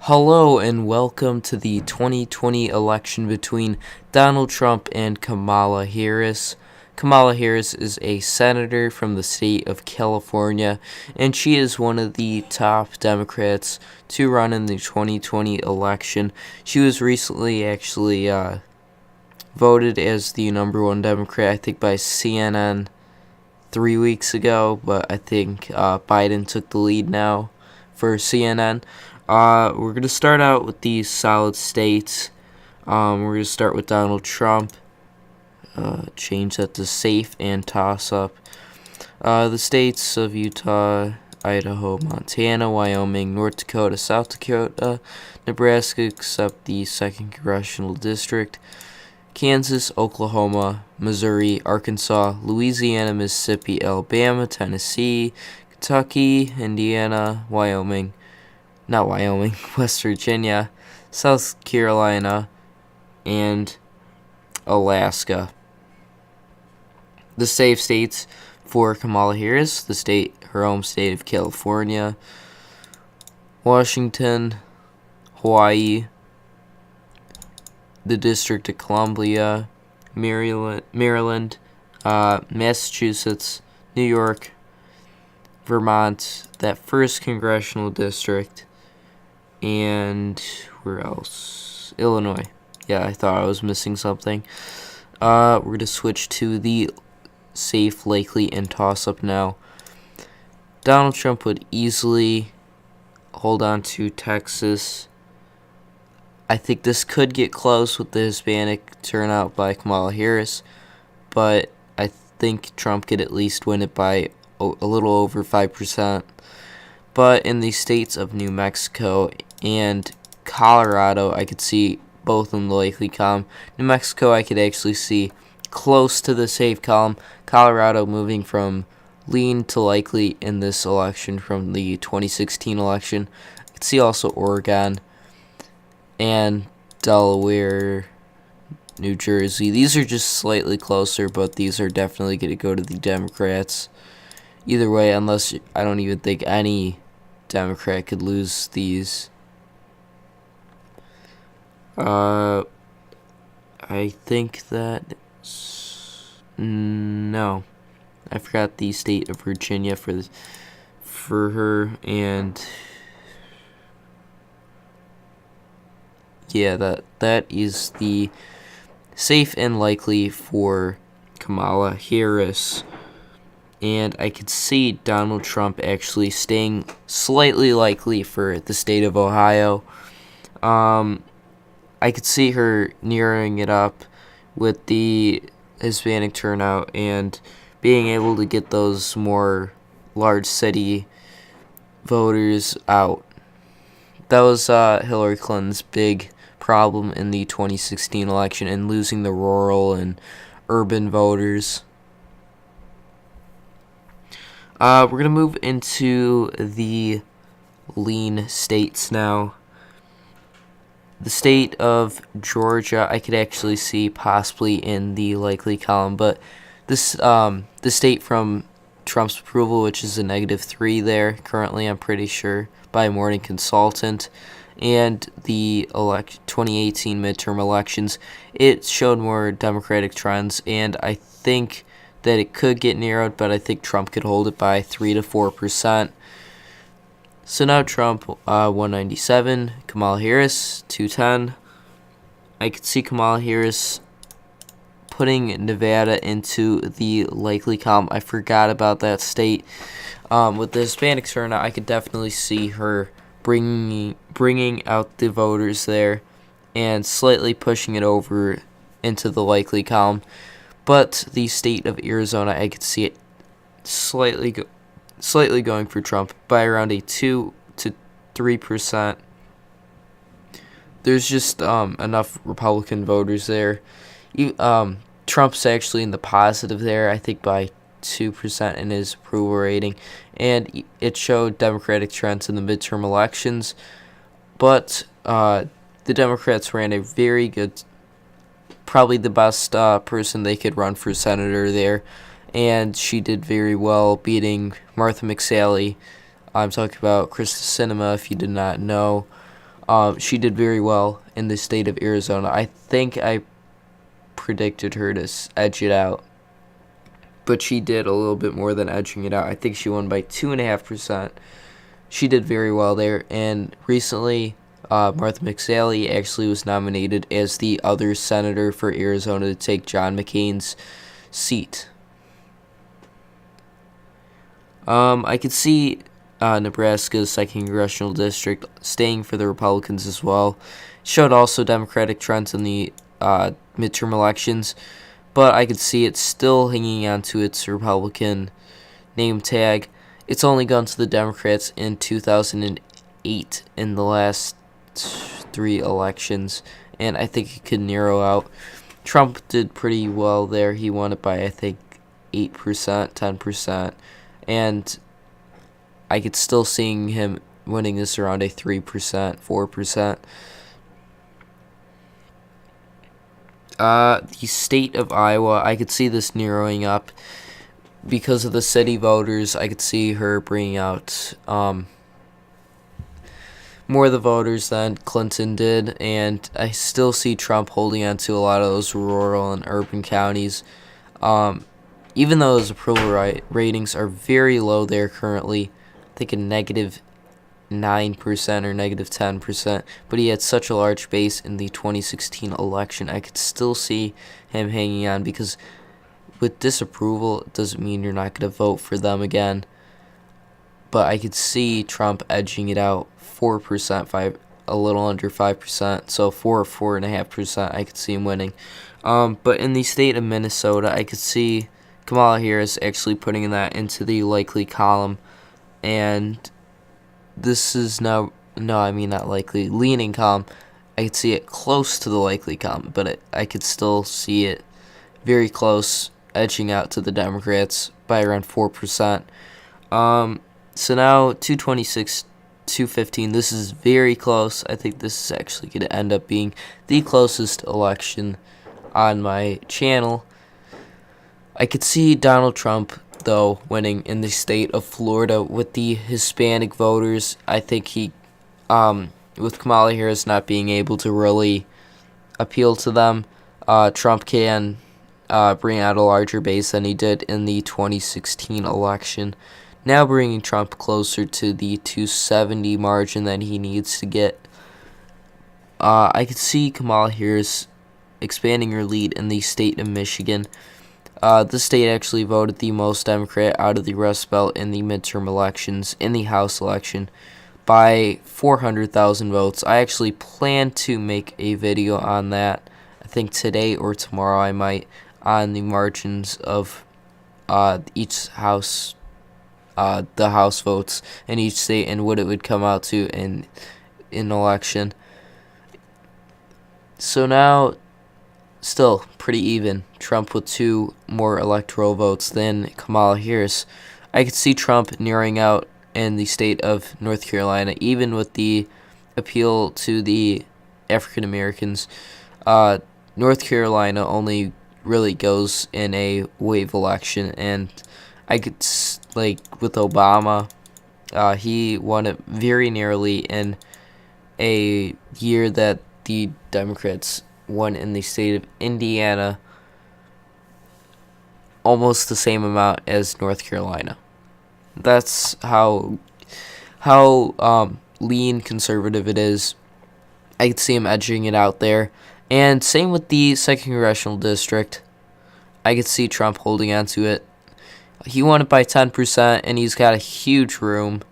Hello and welcome to the 2020 election between Donald Trump and Kamala Harris. Kamala Harris is a senator from the state of California, and she is one of the top Democrats to run in the 2020 election. She was recently actually voted as the number one Democrat, I think, by CNN 3 weeks ago, but I think Biden took the lead now for CNN. We're going to start out with these solid states. We're going to start with Donald Trump. Change that to safe and toss up. The states of Utah, Idaho, Montana, Wyoming, North Dakota, South Dakota, Nebraska, except the 2nd Congressional District, Kansas, Oklahoma, Missouri, Arkansas, Louisiana, Mississippi, Alabama, Tennessee, Kentucky, Indiana, West Virginia, South Carolina, and Alaska. The safe states for Kamala Harris, her home state of California, Washington, Hawaii, the District of Columbia, Maryland, Massachusetts, New York, Vermont, that 1st Congressional District, and where else? Illinois. Yeah, I thought I was missing something. We're going to switch to the safe, likely, and toss-up now. Donald Trump would easily hold on to Texas. I think this could get close with the Hispanic turnout by Kamala Harris, but I think Trump could at least win it by a little over 5%. But in the states of New Mexico and Colorado, I could see both in the likely column. New Mexico, I could actually see close to the safe column. Colorado moving from lean to likely in this election from the 2016 election. I could see also Oregon and Delaware, New Jersey. These are just slightly closer, but these are definitely going to go to the Democrats. Either way, unless I don't even think any Democrat could lose these. I think that no, I forgot the state of Virginia for her, and yeah, that is the safe and likely for Kamala Harris. And I could see Donald Trump actually staying slightly likely for the state of Ohio. I could see her narrowing it up with the Hispanic turnout and being able to get those more large city voters out. That was Hillary Clinton's big problem in the 2016 election, and losing the rural and urban voters. We're going to move into the lean states now. The state of Georgia, I could actually see possibly in the likely column, but this the state from Trump's approval, which is a -3 there currently, I'm pretty sure, by Morning Consultant, and the 2018 midterm elections, it showed more Democratic trends, and I think that it could get narrowed, but I think Trump could hold it by 3 to 4%. So now Trump 197, Kamala Harris 210. I could see Kamala Harris putting Nevada into the likely column. I forgot about that state. With the Hispanic turnout, I could definitely see her bringing out the voters there and slightly pushing it over into the likely column. But the state of Arizona, I could see it slightly going for Trump by around a 2 to 3%. There's just enough Republican voters there. Trump's actually in the positive there, I think by 2% in his approval rating, and it showed Democratic trends in the midterm elections. But the Democrats ran a very good, probably the best person they could run for senator there, and she did very well, beating Martha McSally. I'm talking about Krista Sinema, if you did not know. She did very well in the state of Arizona. I think I predicted her to edge it out, but she did a little bit more than edging it out. I think she won by 2.5%. She did very well there, and recently Martha McSally actually was nominated as the other senator for Arizona to take John McCain's seat. I could see Nebraska's 2nd Congressional District staying for the Republicans as well. Showed also Democratic trends in the midterm elections, but I could see it still hanging on to its Republican name tag. It's only gone to the Democrats in 2008 in the last 3 elections, and I think it could narrow out. Trump did pretty well there. He won it by, I think, 8%, 10%, and I could still seeing him winning this around a 3%, 4%. The state of Iowa, I could see this narrowing up because of the city voters. I could see her bringing out more of the voters than Clinton did, and I still see Trump holding on to a lot of those rural and urban counties. Even though his approval ratings are very low there currently, I think a negative 9% or negative 10%, but he had such a large base in the 2016 election. I could still see him hanging on because with disapproval, it doesn't mean you're not going to vote for them again. But I could see Trump edging it out 4%, a little under 5%, so 4 or 4.5%. I could see him winning. But in the state of Minnesota, I could see Kamala Harris actually putting that into the likely column, and this is now, no, I mean not likely, leaning column. I could see it close to the likely column, but I could still see it very close, edging out to the Democrats by around 4%. So now 226, 215, this is very close. I think this is actually going to end up being the closest election on my channel. I could see Donald Trump, though, winning in the state of Florida with the Hispanic voters. I think he, with Kamala Harris not being able to really appeal to them, Trump can bring out a larger base than he did in the 2016 election. Now bringing Trump closer to the 270 margin that he needs to get. I could see Kamala Harris expanding her lead in the state of Michigan. This state actually voted the most Democrat out of the Rust Belt in the midterm elections, in the House election, by 400,000 votes. I actually plan to make a video on that, I think today or tomorrow I might, on the margins of each House, the House votes in each state and what it would come out to in an election. So now, still pretty even. Trump with 2 more electoral votes than Kamala Harris. I could see Trump narrowing out in the state of North Carolina, even with the appeal to the African Americans. North Carolina only really goes in a wave election, and I could, like with Obama, he won it very narrowly in a year that the Democrats won in the state of Indiana almost the same amount as North Carolina. That's how lean conservative it is. I could see him edging it out there. And same with the 2nd Congressional District. I could see Trump holding on to it. He won it by 10%, and he's got a huge room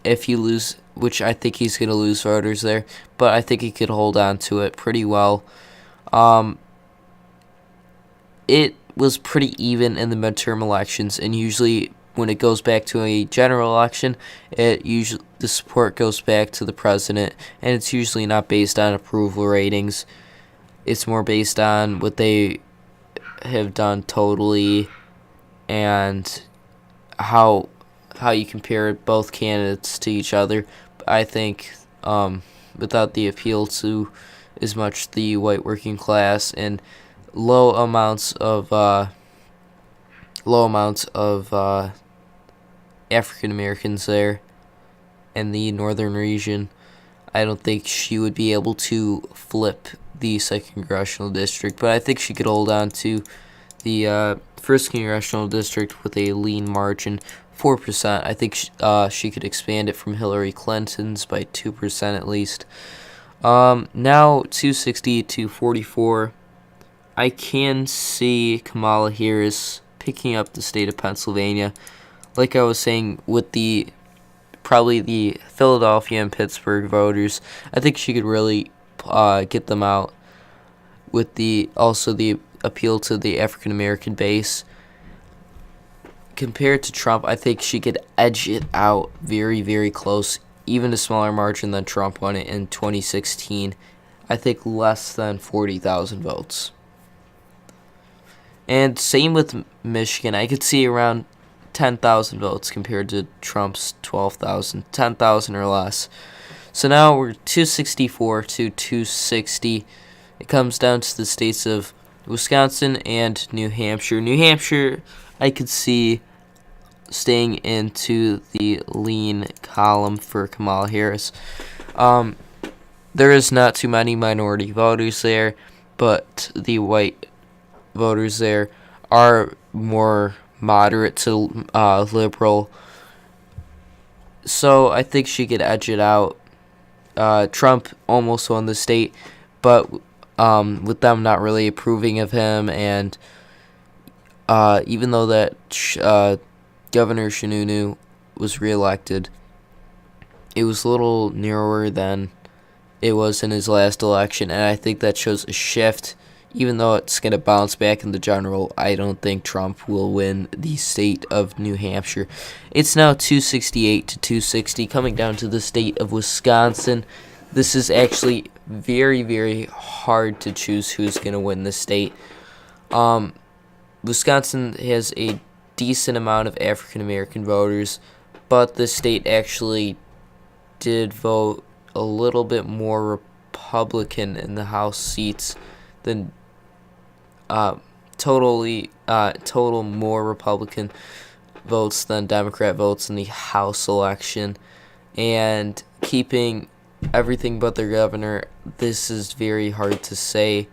if he lose, which I think he's going to lose voters there, but I think he could hold on to it pretty well. It was pretty even in the midterm elections, and usually when it goes back to a general election, the support goes back to the president, and it's usually not based on approval ratings. It's more based on what they have done totally and how you compare both candidates to each other. I think without the appeal to as much the white working class and low amounts of African Americans there in the northern region, I don't think she would be able to flip the 2nd congressional district, but I think she could hold on to the 1st congressional district with a lean margin, 4%. I think she could expand it from Hillary Clinton's by 2% at least. Now 260 to 44. I can see Kamala Harris picking up the state of Pennsylvania. Like I was saying, with probably the Philadelphia and Pittsburgh voters, I think she could really get them out with also the appeal to the African American base. Compared to Trump, I think she could edge it out very, very close, even a smaller margin than Trump won it in 2016. I think less than 40,000 votes. And same with Michigan. I could see around 10,000 votes compared to Trump's 12,000, 10,000 or less. So now we're 264 to 260. It comes down to the states of Wisconsin and New Hampshire. New Hampshire, I could see staying into the lean column for Kamala Harris. There is not too many minority voters there, but the white voters there are more moderate to liberal. So I think she could edge it out. Trump almost won the state, but with them not really approving of him, and even though that Governor Sununu was reelected, it was a little narrower than it was in his last election, and I think that shows a shift. Even though it's going to bounce back in the general, I don't think Trump will win the state of New Hampshire. It's now 268 to 260, coming down to the state of Wisconsin. This is actually very, very hard to choose who's going to win the state. Wisconsin has a decent amount of African American voters, but the state actually did vote a little bit more Republican in the House seats than total more Republican votes than Democrat votes in the House election. And keeping everything but their governor, this is very hard to say.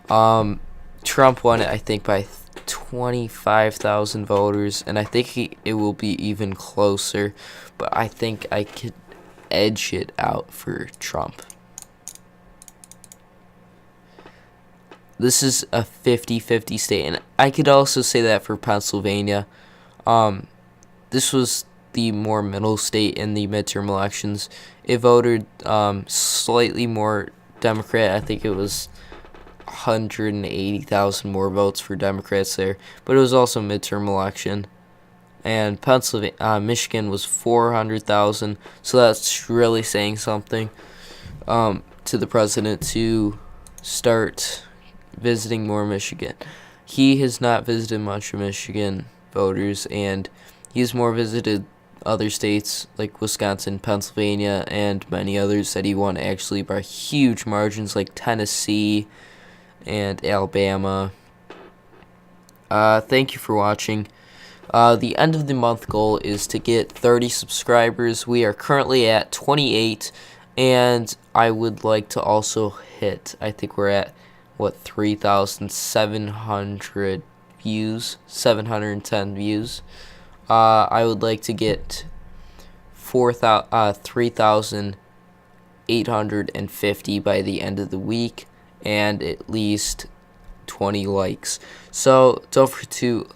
Trump won it, I think, by 25,000 voters, and I think it will be even closer, but I think I could edge it out for Trump. This is a 50-50 state, and I could also say that for Pennsylvania. This was the more middle state in the midterm elections. It voted slightly more Democrat. I think it was 180,000 more votes for Democrats there, but it was also a midterm election. And Michigan was 400,000, so that's really saying something to the president to start visiting more Michigan. He has not visited much of Michigan voters, and he's more visited other states like Wisconsin, Pennsylvania, and many others that he won actually by huge margins, like Tennessee and Alabama. Thank you for watching. The end of the month goal is to get 30 subscribers. We are currently at 28, and I would like to also hit, I think we're at 3,700 views, 710 views. I would like to get 3,850 by the end of the week, and at least 20 likes. So don't forget to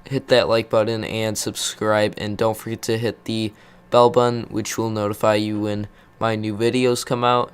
hit that like button and subscribe, and don't forget to hit the bell button, which will notify you when my new videos come out.